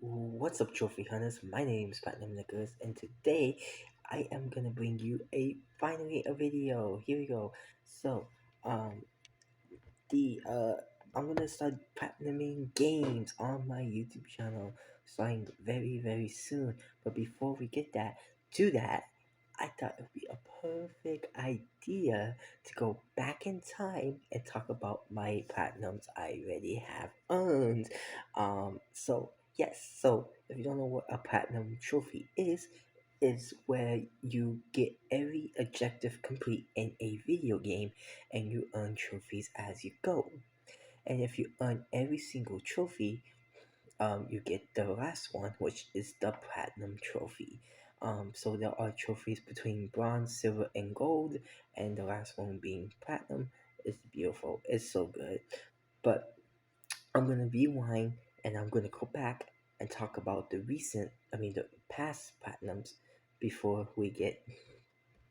What's up, trophy hunters? My name is Platinum Nicholas, and today I am gonna bring you finally a video. Here we go. So, um, the I'm gonna start platinuming games on my YouTube channel, starting very soon. But before we get to that, I thought it would be a perfect idea to go back in time and talk about my platinums I already have earned. So if you don't know what a platinum trophy is where you get every objective complete in a video game and you earn trophies as you go. And if you earn every single trophy, you get the last one, which is the platinum trophy. So there are trophies between bronze, silver, and gold, and the last one being platinum. It's beautiful. It's so good. But I'm gonna rewind and I'm gonna go back and talk about the past platinums before we get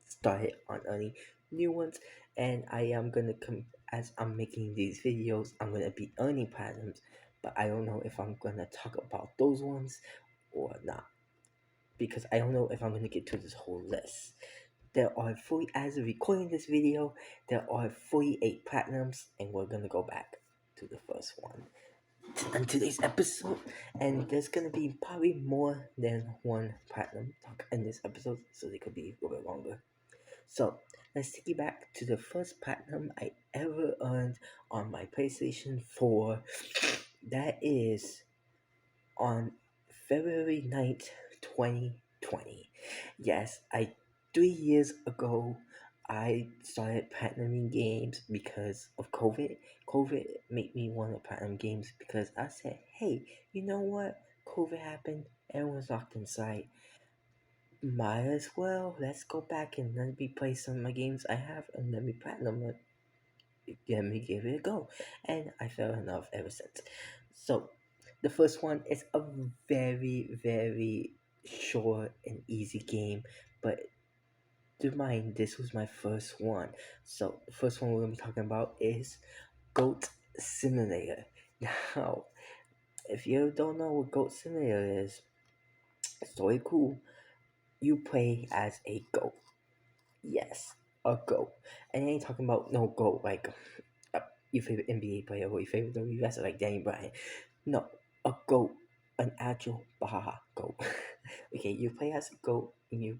started on earning new ones. And I am gonna come as I'm making these videos, I'm gonna be earning platinums, but I don't know if I'm gonna talk about those ones or not because I don't know if I'm gonna get to this whole list. There are 40, as of recording this video, there are 48 platinums, and we're gonna go back to the first one in today's episode, and there's gonna be probably more than one platinum talk in this episode, so they could be a little bit longer. So let's take you back to the first platinum I ever earned on my PlayStation 4. That is on February 9th, 2020. Yes, 3 years ago I started platinuming games because of COVID. COVID made me want to platinum games because I said, hey, you know what? COVID happened, everyone's locked inside. Might as well. Let's go back and let me play some of my games I have and let me platinum it. Let me give it a go. And I fell in love ever since. So, the first one is a very short and easy game, but to mind, this was my first one. So, the first one we're going to be talking about is Goat Simulator. Now, if you don't know what Goat Simulator is, it's very cool. You play as a goat. Yes, a goat. And I ain't talking about no goat like your favorite NBA player or your favorite WWE wrestler like Danny Bryan. No, a goat, an actual Baja goat. Okay, you play as a goat and you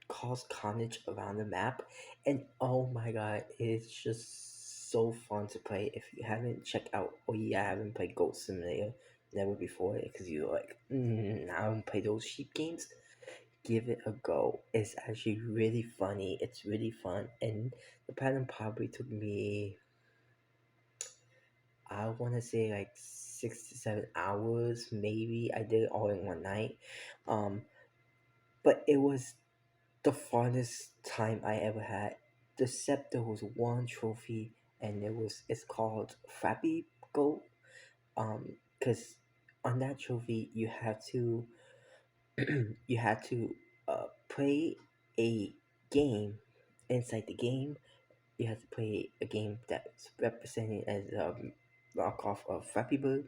cause carnage around the map, and oh my god, it's just so fun to play. If you haven't checked out or you haven't played Goat Simulator never before, because you're like, I don't play those sheep games, give it a go. It's actually really funny. It's really fun, and the pattern probably took me, I want to say like 6 to 7 hours. Maybe I did it all in one night. Um, but it was the funnest time I ever had. The scepter was one trophy, and it's called Frappy Goat. Because on that trophy you have to you had to play a game. Inside the game, you have to play a game that's represented as a knockoff of Flappy Bird.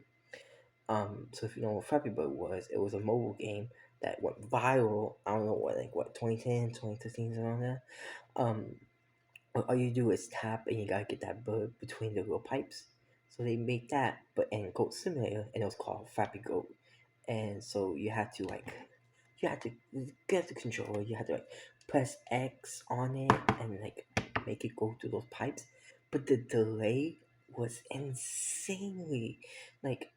So if you know what Flappy Bird was, it was a mobile game that went viral. I don't know what 2010, 2015, around there. Um, all you do is tap and you gotta get that bird between the little pipes. So they made that, but in Goat Simulator, and it was called Flappy Goat. And so you had to get the controller. You had to press X on it and make it go through those pipes. But the delay was insanely like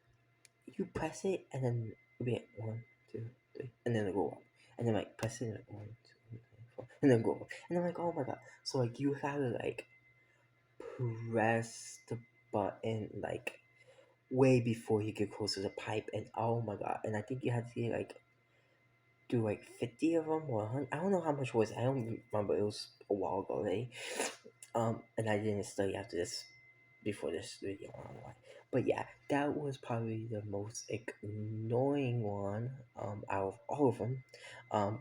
you press it and then wait 1, 2, 3, and then it go up, and then press it like 1, 2, 3, 4, and then go up, and I'm like, oh my god! So you gotta press the button way before you get close to the pipe, and oh my god! And I think you had to do 50 of them or 100. I don't know how much it was. I don't remember. It was a while ago already. And I didn't study after this before this video. I don't know why. But yeah, that was probably the most annoying one out of all of them.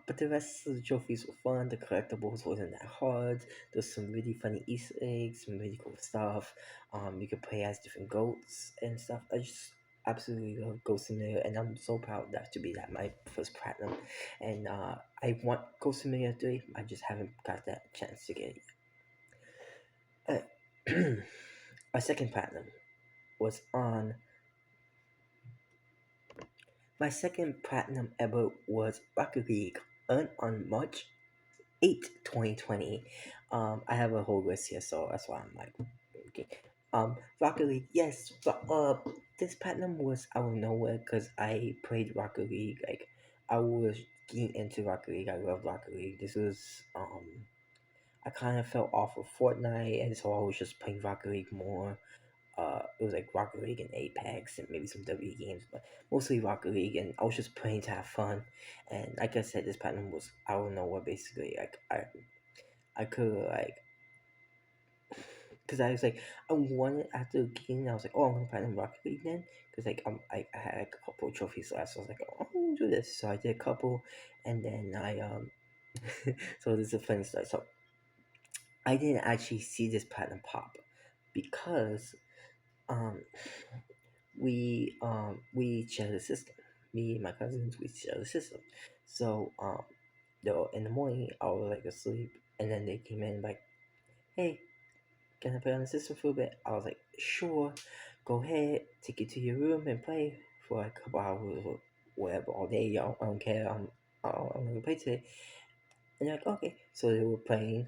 But the rest of the trophies were fun. The collectibles wasn't that hard. There's some really funny Easter eggs, some really cool stuff. You could play as different goats and stuff. absolutely love Ghost Simulator, and I'm so proud that to be that my first platinum. And I want Ghost Simulator 3. I just haven't got that chance to get it yet. My second platinum was on my second platinum ever was Rocket League, earned on March 8th, 2020. I have a whole list here, so that's why I'm like, okay. Rocket League, yes, but this platinum was out of nowhere because I played Rocket League. Like, I was getting into Rocket League. I love Rocket League. This was I kind of fell off of Fortnite, and so I was just playing Rocket League more. It was like Rocket League and Apex and maybe some W games, but mostly Rocket League. And I was just playing to have fun. And like I said, this platinum was out of nowhere. Basically, like I could like, cause I was like, I wanted after the game. I was like, oh, I'm gonna platinum Rocket League then, cause like I had like a couple of trophies left. So I was like, oh, I'm gonna do this. So I did a couple, and then so this is a funny story. So I didn't actually see this platinum pop because um we share the system. Me and my cousins, we share the system. So though in the morning I was like asleep, and then they came in like, hey, can I play on the system for a bit? I was like, sure, go ahead, take it to your room and play for like a couple hours or whatever all day. Y'all, I don't care. I'm gonna play today. And they're like, okay. So they were playing.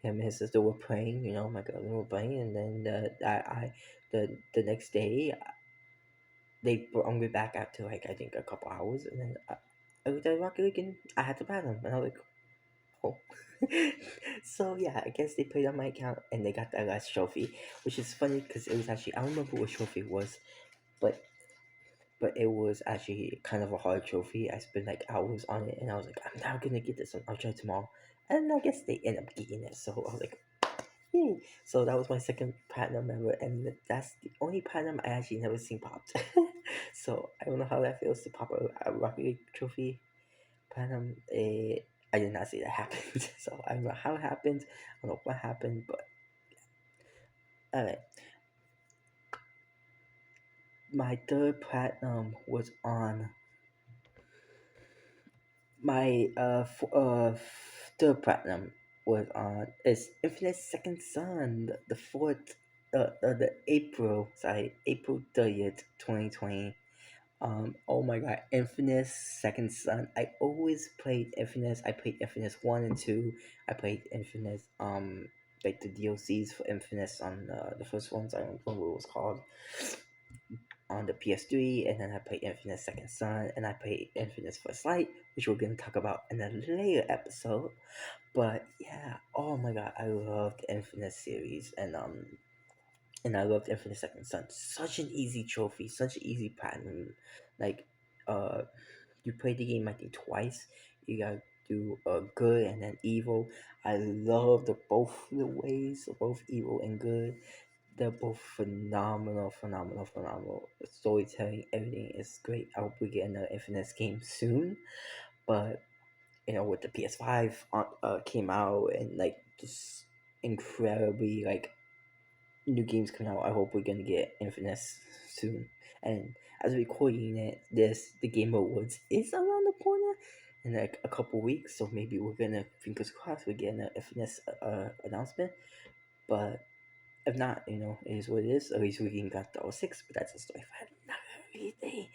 Him and his sister were playing. You know, my cousin were playing, and then the next day they brought me back after like I think a couple hours, and then I looked at Rocket League and I had to ban them, and I was like, oh. So yeah, I guess they played on my account and they got that last trophy, which is funny because it was actually I don't remember what trophy it was, but it was actually kind of a hard trophy. I spent like hours on it, and I was like, I'm not gonna get this one. I'll try tomorrow, and I guess they end up getting it. So I was like, yay! So that was my second platinum ever, and that's the only platinum I actually never seen popped. So I don't know how that feels to pop a Rocket League trophy platinum. I did not see that happen. So I don't know how it happened. I don't know what happened, but alright. My third platinum was on my third platinum was on is Infinite Second Son, the fourth, the April 30th, 2020. Oh my god, Infamous Second Son. I always played Infamous. I played Infamous 1 and 2. I played Infamous, like the DLCs for Infamous on the first ones. I don't remember what it was called. On the PS3, and then I played Infamous Second Son, and I played Infamous First Light, which we're gonna talk about in a later episode. But yeah, oh my god, I loved Infamous series, and I loved Infinite Second Son. Such an easy trophy, such an easy platinum. Like, uh, you play the game I think twice. You gotta do good and then evil. I love the both the ways, both evil and good. They're both phenomenal, phenomenal, phenomenal. The storytelling, everything is great. I hope we get another Infinite game soon. But you know, with the PS5 came out and like just incredibly like new games coming out. I hope we're gonna get Infinite soon. And as we're recording it, the Game Awards is around the corner in like a couple weeks. So maybe we're gonna fingers crossed we get an Infinite announcement. But if not, you know, it is what it is. At least we can got the 06, but that's a story for another day.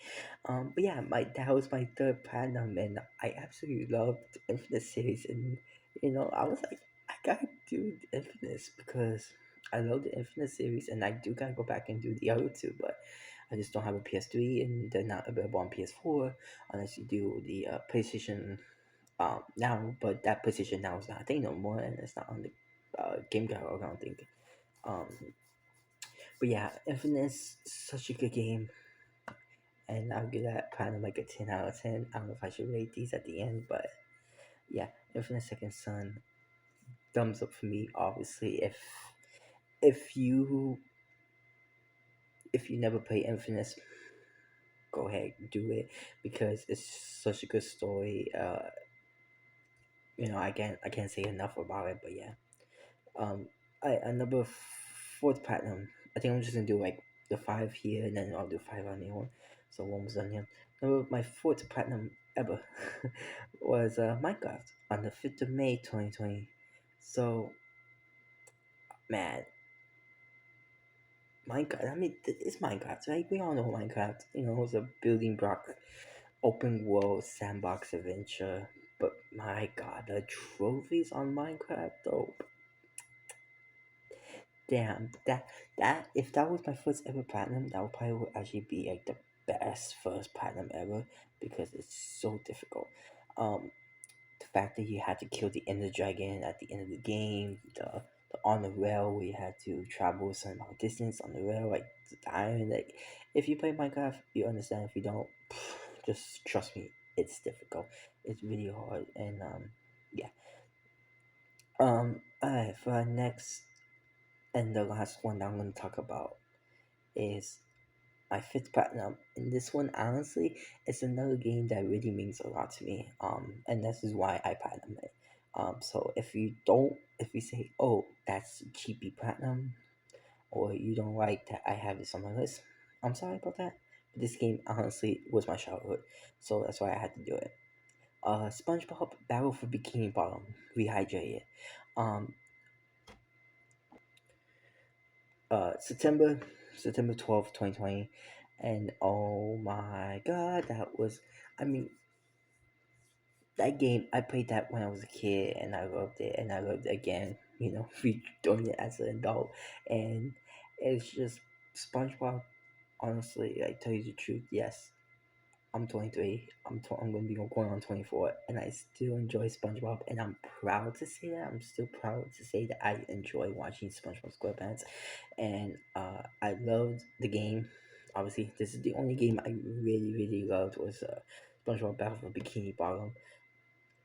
But yeah, my that was my third platinum, and I absolutely loved the Infinite series. And you know, I was like, I gotta do the Infinite because I love the Infinite series, and I do gotta go back and do the other two, but I just don't have a PS3, and they're not available on PS4 unless you do the PlayStation now. But that PlayStation now is not a thing no more, and it's not on the Game Catalog, I don't think. Um, but yeah, Infinite's such a good game, and I'll give that kind of like a 10 out of 10. I don't know if I should rate these at the end, but yeah, Infinite Second Son, thumbs up for me. Obviously, if you if you never play Infinite, go ahead do it because it's such a good story. You know, I can't say enough about it, but yeah. Um, I number fourth platinum. I think I'm just gonna do like the five here, and then I'll do five on the other one. So one was done here. No, my fourth platinum ever was Minecraft on the 5th of May 2020. So, man, Minecraft, I mean, it's Minecraft, right? We all know Minecraft. You know, it's a building block, open world, sandbox adventure. But my god, the trophies on Minecraft, though, damn, that if that was my first ever platinum, that would probably would actually be like the best first platinum ever because it's so difficult. Um, the fact that you had to kill the Ender Dragon at the end of the game, the on the rail where you had to travel a certain amount of distance on the rail, like the iron. Like, if you play Minecraft, you understand. If you don't, just trust me, it's difficult. It's really hard, and yeah. Alright, for our next and the last one that I'm gonna talk about is my fifth platinum. And this one, honestly, is another game that really means a lot to me. And this is why I platinum it. So if you say, oh, that's cheapy platinum, or you don't like that I have this on my list, I'm sorry about that. But this game, honestly, was my childhood, so that's why I had to do it. SpongeBob Battle for Bikini Bottom, Rehydrated. Um, September 12th, 2020, and oh my god, that was, I mean, that game, I played that when I was a kid, and I loved it, and I loved it again, doing it as an adult, and it's just SpongeBob. Honestly, like, tell you the truth, yes, I'm 23. I'm gonna be going on 24, and I still enjoy SpongeBob, and I'm proud to say that. I'm still proud to say that I enjoy watching SpongeBob SquarePants, and I loved the game. Obviously, this is the only game I really, really loved was SpongeBob Battle for Bikini Bottom.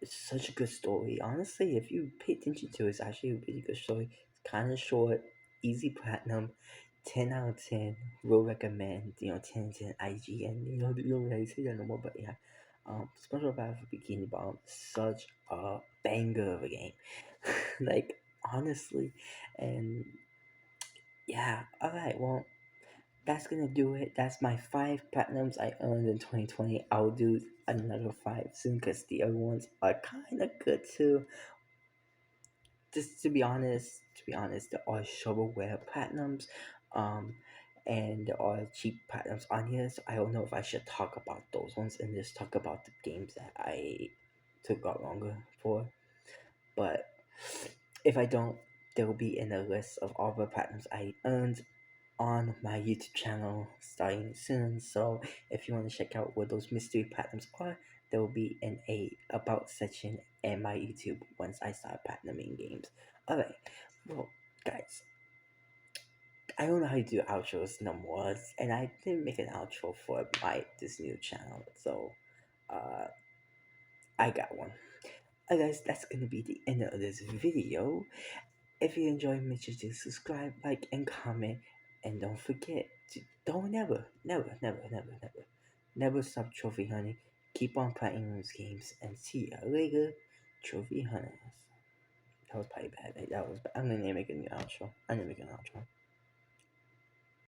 It's such a good story. Honestly, if you pay attention to it, it's actually a really good story. It's kind of short, easy platinum, 10 out of 10. Will recommend, 10 10 IGN. You don't really say that no more, but yeah. SpongeBob Battle for Bikini Bottom, such a banger of a game. Like, honestly. And yeah, alright, well, that's gonna do it. That's my five platinums I earned in 2020. I'll do another five soon because the other ones are kind of good too. Just to be honest, there are shovelware platinums, um, and there are cheap platinums on here. So I don't know if I should talk about those ones and just talk about the games that I took out longer for. But if I don't, they will be in a list of all the platinums I earned on my YouTube channel starting soon. So if you want to check out what those mystery platinums are, there will be in a about section in my YouTube once I start platinuming games. Alright, well, guys, I don't know how to do outros no more, and I didn't make an outro for my this new channel, so uh, I got one. Guys, that's gonna be the end of this video. If you enjoyed, make sure to subscribe, like, and comment. And don't forget to don't never stop trophy hunting. Keep on playing those games and see you later, trophy hunters. That was probably bad. That was bad. I'm gonna make a new outro. I'm gonna make an outro.